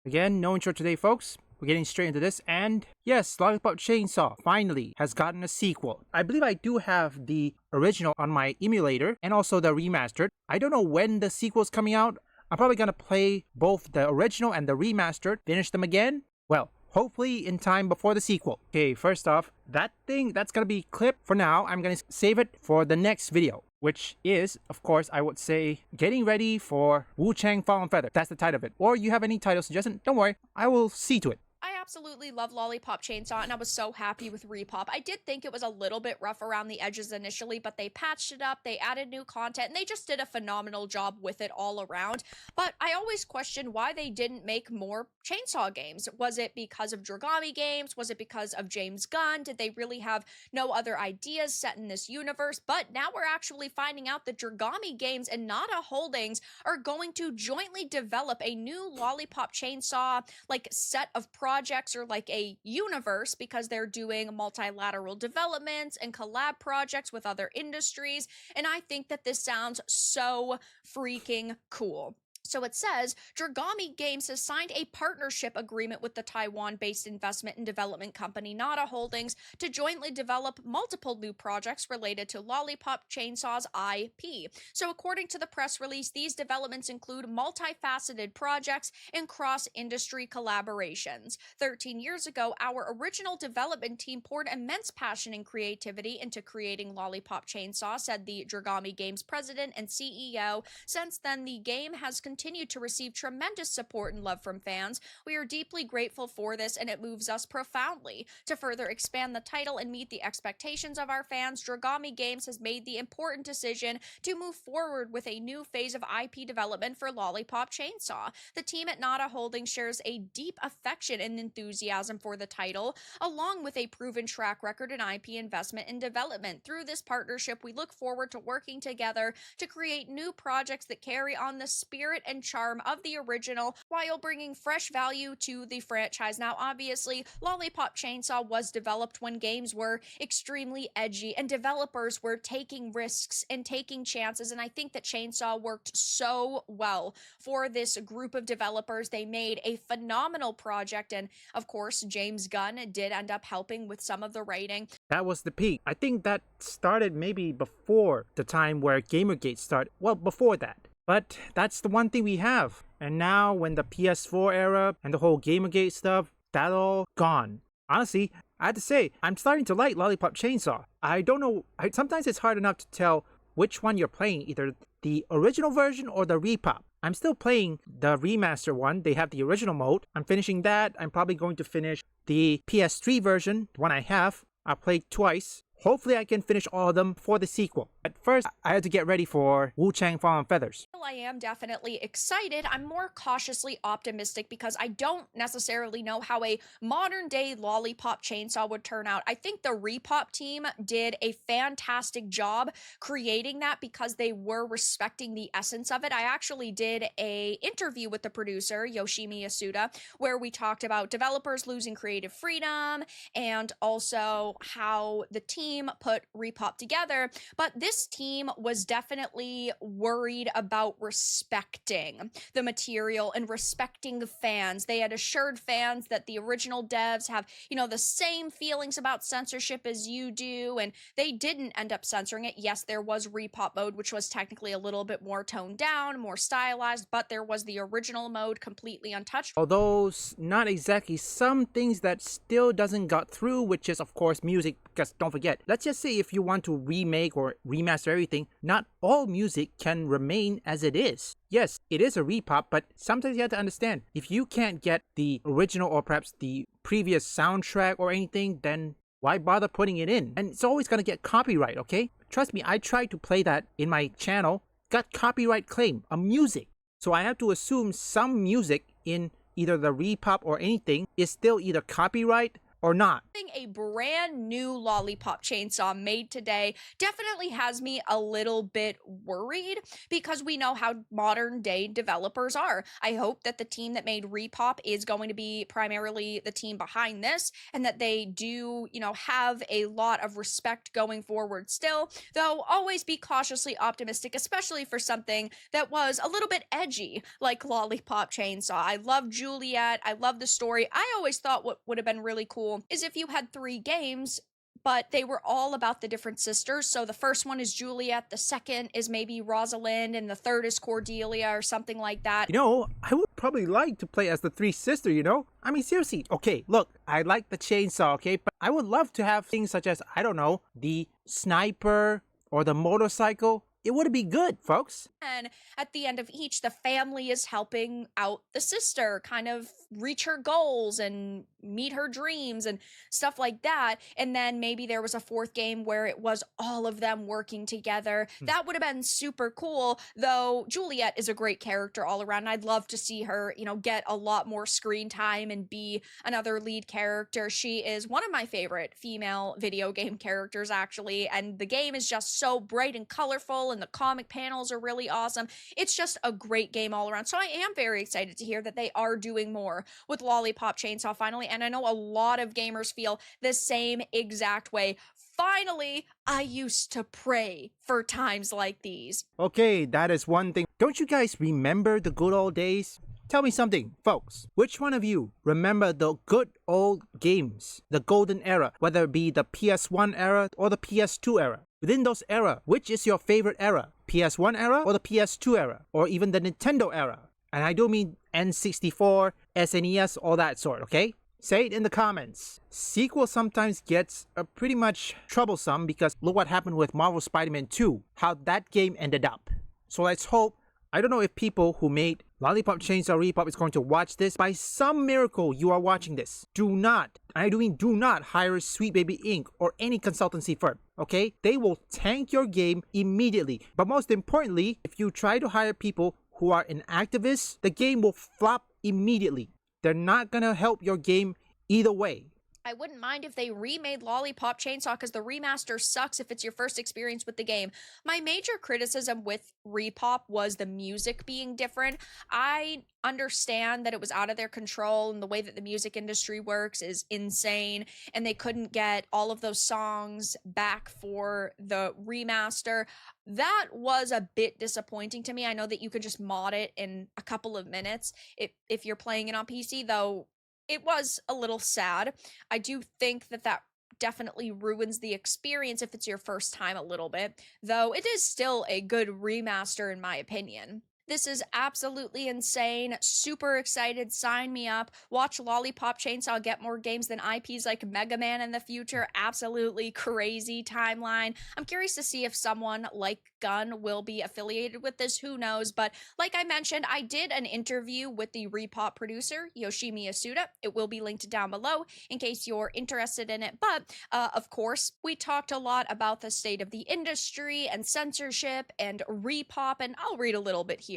Again, no intro today, folks. We're getting straight into this, and yes, Lollipop Chainsaw finally has gotten a sequel. I believe I do have the original on my emulator and also the remastered. I don't know when the sequel's coming out. I'm probably gonna play both the original and the remastered, finish them again. Well, hopefully in time before the sequel. Okay, first off, that's gonna be clipped for now. I'm gonna save it for the next video, which is, of course, I would say, getting ready for Wu-Chang Fallen Feather. That's the title of it. Or you have any title suggestion? Don't worry, I will see to it. I absolutely love Lollipop Chainsaw, and I was so happy with Repop. I did think it was a little bit rough around the edges initially, but they patched it up, they added new content, and they just did a phenomenal job with it all around. But I always question why they didn't make more Chainsaw games. Was it because of Dragami games? Was it because of James Gunn? Did they really have no other ideas set in this universe? But now we're actually finding out that Dragami Games and Nada Holdings are going to jointly develop a new Lollipop Chainsaw set of projects or like a universe, because they're doing multilateral developments and collab projects with other industries. And I think that this sounds so freaking cool. So it says, Dragami Games has signed a partnership agreement with the Taiwan-based investment and development company Nada Holdings to jointly develop multiple new projects related to Lollipop Chainsaw's IP. So according to the press release, these developments include multifaceted projects and cross-industry collaborations. 13 years ago, our original development team poured immense passion and creativity into creating Lollipop Chainsaw, said the Dragami Games president and CEO. Since then, the game has continued to receive tremendous support and love from fans. We are deeply grateful for this, and it moves us profoundly. To further expand the title and meet the expectations of our fans, Dragami Games has made the important decision to move forward with a new phase of IP development for Lollipop Chainsaw. The team at Nada Holdings shares a deep affection and enthusiasm for the title, along with a proven track record in IP investment and development. Through this partnership, we look forward to working together to create new projects that carry on the spirit and charm of the original while bringing fresh value to the franchise. Now, obviously, Lollipop Chainsaw was developed when games were extremely edgy and developers were taking risks and taking chances, and I think that Chainsaw worked so well for this group of developers. They made a phenomenal project, and of course, James Gunn did end up helping with some of the writing. That was the peak. I think that started maybe before the time where Gamergate started. Well, before that. But that's the one thing we have. And now when the PS4 era and the whole Gamergate stuff, that all gone. Honestly, I have to say, I'm starting to like Lollipop Chainsaw. I don't know, sometimes it's hard enough to tell which one you're playing, either the original version or the repop. I'm still playing the remaster one. They have the original mode. I'm finishing that. I'm probably going to finish the PS3 version, the one I have. I played twice. Hopefully I can finish all of them for the sequel. But first, I had to get ready for Wu-Chang Fallen Feathers. I am definitely excited. I'm more cautiously optimistic because I don't necessarily know how a modern day Lollipop Chainsaw would turn out. I think the Repop team did a fantastic job creating that because they were respecting the essence of it. I actually did a interview with the producer, Yoshimi Yasuda, where we talked about developers losing creative freedom and also how the team put Repop together. But this team was definitely worried about respecting the material and respecting fans. They had assured fans that the original devs have, the same feelings about censorship as you do, and they didn't end up censoring it. Yes, there was Repop mode, which was technically a little bit more toned down, more stylized, but there was the original mode completely untouched. Although not exactly, some things that still doesn't got through, which is of course music, because don't forget, let's just say if you want to remake or remaster everything, not all music can remain as it is. Yes, it is a repop, but sometimes you have to understand, if you can't get the original or perhaps the previous soundtrack or anything, then why bother putting it in? And it's always gonna get copyright, okay? Trust me, I tried to play that in my channel, got copyright claim, a music. So I have to assume some music in either the repop or anything is still either copyright or not? Having a brand new Lollipop Chainsaw made today definitely has me a little bit worried because we know how modern day developers are. I hope that the team that made Repop is going to be primarily the team behind this and that they do, have a lot of respect going forward still, though always be cautiously optimistic, especially for something that was a little bit edgy like Lollipop Chainsaw. I love Juliet. I love the story. I always thought what would have been really cool is if you had 3 games, but they were all about the different sisters. So the first one is Juliet, the second is maybe Rosalind, and the third is Cordelia or something like that. I would probably like to play as the 3 sisters. I mean, seriously. Okay, look, I like the chainsaw, okay? But I would love to have things such as, I don't know, the sniper or the motorcycle. It would be good, folks. And at the end of each, the family is helping out the sister kind of reach her goals and meet her dreams and stuff like that. And then maybe there was a 4th game where it was all of them working together. That would have been super cool, though Juliet is a great character all around. I'd love to see her, get a lot more screen time and be another lead character. She is one of my favorite female video game characters, actually. And the game is just so bright and colorful, and the comic panels are really awesome. It's just a great game all around. So I am very excited to hear that they are doing more with Lollipop Chainsaw finally, and I know a lot of gamers feel the same exact way. Finally, I used to pray for times like these. Okay, that is one thing. Don't you guys remember the good old days? Tell me something, folks. Which one of you remember the good old games, the golden era, whether it be the PS1 era or the PS2 era? Within those era, which is your favorite era? PS1 era or the PS2 era? Or even the Nintendo era? And I do mean N64, SNES, all that sort, okay? Say it in the comments. Sequel sometimes gets pretty much troublesome because look what happened with Marvel Spider-Man 2, how that game ended up. So let's hope, I don't know if people who made Lollipop Chainsaw Repop is going to watch this. By some miracle you are watching this. Do not hire Sweet Baby Inc. or any consultancy firm, okay? They will tank your game immediately. But most importantly, if you try to hire people who are an activist, the game will flop immediately. They're not gonna help your game either way. I wouldn't mind if they remade Lollipop Chainsaw because the remaster sucks if it's your first experience with the game. My major criticism with Repop was the music being different. I understand that it was out of their control and the way that the music industry works is insane and they couldn't get all of those songs back for the remaster. That was a bit disappointing to me. I know that you could just mod it in a couple of minutes if you're playing it on PC, though it was a little sad. I do think that definitely ruins the experience if it's your first time a little bit, though it is still a good remaster in my opinion. This is absolutely insane. Super excited. Sign me up. Watch Lollipop Chainsaw get more games than IPs like Mega Man in the future. Absolutely crazy timeline. I'm curious to see if someone like Gun will be affiliated with this. Who knows? But like I mentioned, I did an interview with the Repop producer, Yoshimi Yasuda. It will be linked down below in case you're interested in it. But of course, we talked a lot about the state of the industry and censorship and Repop, and I'll read a little bit here.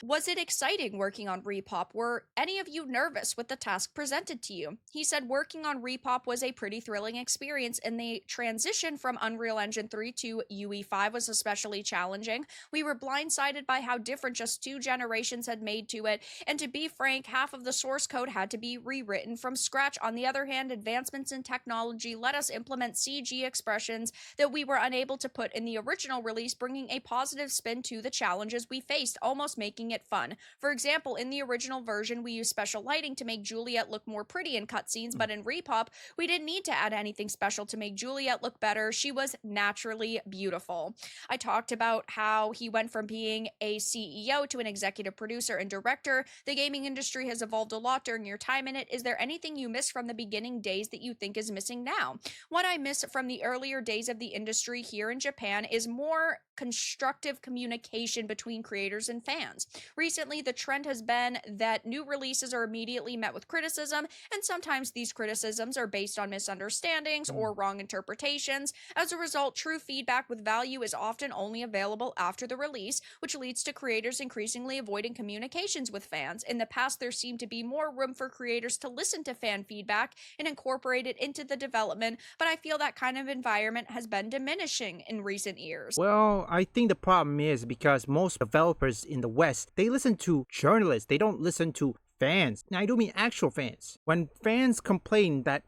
Was it exciting working on Repop? Were any of you nervous with the task presented to you? He said working on Repop was a pretty thrilling experience, and the transition from Unreal Engine 3 to UE5 was especially challenging. We were blindsided by how different just 2 generations had made to it, and to be frank, half of the source code had to be rewritten from scratch. On the other hand, advancements in technology let us implement CG expressions that we were unable to put in the original release, bringing a positive spin to the challenges we faced, almost making it fun. For example, in the original version, we used special lighting to make Juliet look more pretty in cutscenes, but in Repop, we didn't need to add anything special to make Juliet look better. She was naturally beautiful. I talked about how he went from being a CEO to an executive producer and director. The gaming industry has evolved a lot during your time in it. Is there anything you missed from the beginning days that you think is missing now? What I miss from the earlier days of the industry here in Japan is more constructive communication between creators and fans. Recently, the trend has been that new releases are immediately met with criticism, and sometimes these criticisms are based on misunderstandings or wrong interpretations. As a result, true feedback with value is often only available after the release, which leads to creators increasingly avoiding communications with fans. In the past, there seemed to be more room for creators to listen to fan feedback and incorporate it into the development, but I feel that kind of environment has been diminishing in recent years. Well, I think the problem is because most developers in the West, they listen to journalists. They don't listen to fans. Now, I don't mean actual fans. When fans complain that,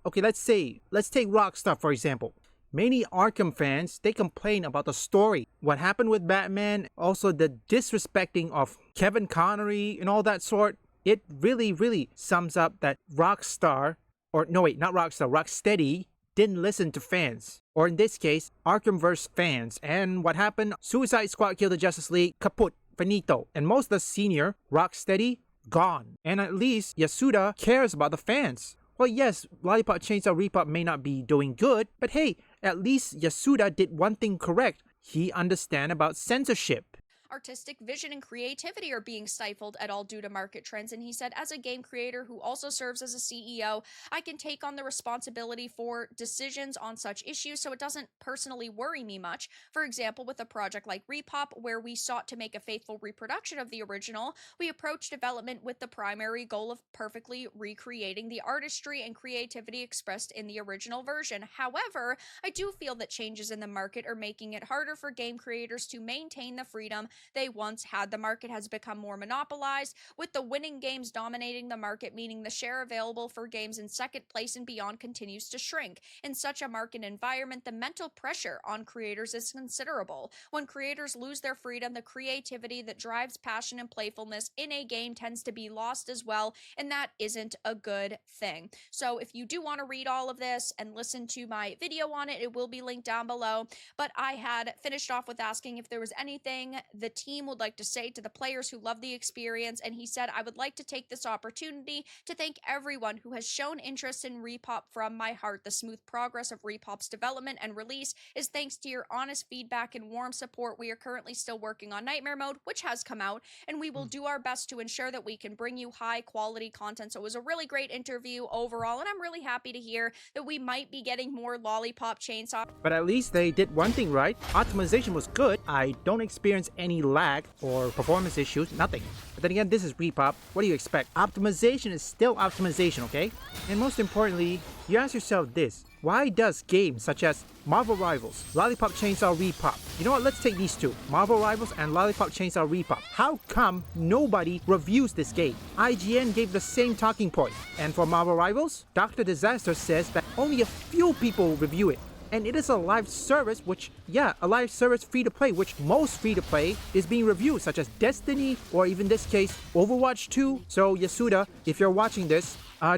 okay, let's take Rockstar for example. Many Arkham fans, they complain about the story, what happened with Batman, also the disrespecting of Kevin Connery and all that sort. It really, really sums up that Rockstar, or no wait, not Rockstar, Rocksteady didn't listen to fans. Or in this case, Arkhamverse fans. And what happened? Suicide Squad killed the Justice League, kaput, finito. And most of the senior Rocksteady, gone. And at least Yasuda cares about the fans. Well, yes, Lollipop Chainsaw Repop may not be doing good, but hey, at least Yasuda did one thing correct. He understands about censorship. Artistic vision and creativity are being stifled at all due to market trends, and he said, as a game creator who also serves as a CEO, I can take on the responsibility for decisions on such issues, so it doesn't personally worry me much. For example, with a project like Repop, where we sought to make a faithful reproduction of the original, we approached development with the primary goal of perfectly recreating the artistry and creativity expressed in the original version. However, I do feel that changes in the market are making it harder for game creators to maintain the freedom they once had. The market has become more monopolized, with the winning games dominating the market, meaning the share available for games in second place and beyond continues to shrink. In such a market environment, the mental pressure on creators is considerable. When creators lose their freedom, the creativity that drives passion and playfulness in a game tends to be lost as well, and that isn't a good thing. So if you do want to read all of this and listen to my video on it, it will be linked down below. But I had finished off with asking if there was anything the team would like to say to the players who love the experience, and he said, I would like to take this opportunity to thank everyone who has shown interest in Repop from my heart. The smooth progress of Repop's development and release is thanks to your honest feedback and warm support. We are currently still working on Nightmare Mode, which has come out, and we will do our best to ensure that we can bring you high quality content. So it was a really great interview overall, and I'm really happy to hear that we might be getting more Lollipop Chainsaw. But at least they did one thing right. Optimization was good. I don't experience any lag or performance issues, nothing. But then again, this is Repop. What do you expect? Optimization is still optimization, okay? And most importantly, you ask yourself this. Why does games such as Marvel Rivals, Lollipop Chainsaw Repop, you know what, let's take these two, Marvel Rivals and Lollipop Chainsaw Repop. How come nobody reviews this game? IGN gave the same talking point. And for Marvel Rivals, Dr. Disaster says that only a few people review it. And it is a live service, which, yeah, a live service free-to-play, which most free-to-play is being reviewed, such as Destiny, or even this case, Overwatch 2. So, Yasuda, if you're watching this,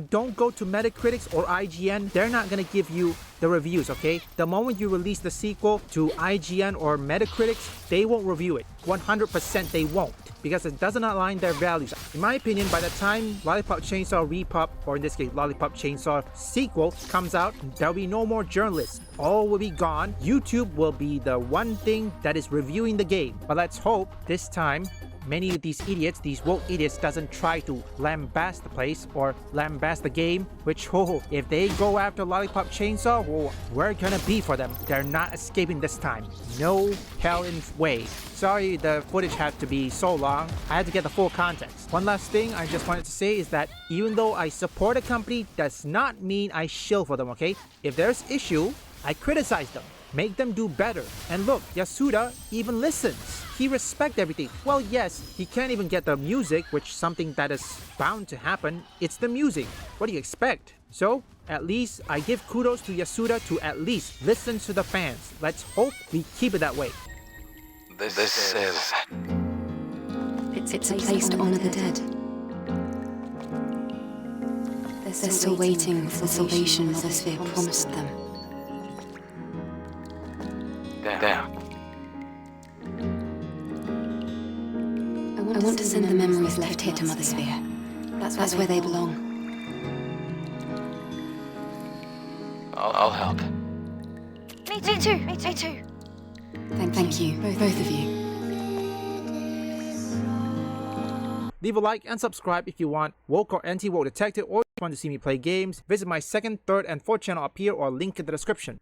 don't go to Metacritics or IGN. They're not gonna give you the reviews, okay? The moment you release the sequel to IGN or Metacritics, they won't review it. 100% they won't, because it doesn't align their values. In my opinion, by the time Lollipop Chainsaw Repop, or in this case Lollipop Chainsaw sequel, comes out, there'll be no more journalists. All will be gone. YouTube will be the one thing that is reviewing the game. But let's hope this time many of these idiots, these woke idiots, doesn't try to lambast the place or lambast the game, which, oh, if they go after Lollipop Chainsaw, oh, we're gonna be for them. They're not escaping this time. No hell in way. Sorry the footage had to be so long. I had to get the full context. One last thing I just wanted to say is that even though I support a company, does not mean I shill for them, okay? If there's issue, I criticize them. Make them do better. And look, Yasuda even listens. He respects everything. Well, yes, he can't even get the music, which is something that is bound to happen. It's the music. What do you expect? So, at least I give kudos to Yasuda to at least listen to the fans. Let's hope we keep it that way. This is... It's a place to honor the dead. They're still waiting for the salvation Mother Sphere promised them. Down. I want to send the memories left here to Mother Sphere. That's where they belong. I'll help. Me too. Thank you, both of you. Leave a like and subscribe if you want woke or anti-woke detected or want to see me play games. Visit my second, third, and fourth channel up here or link in the description.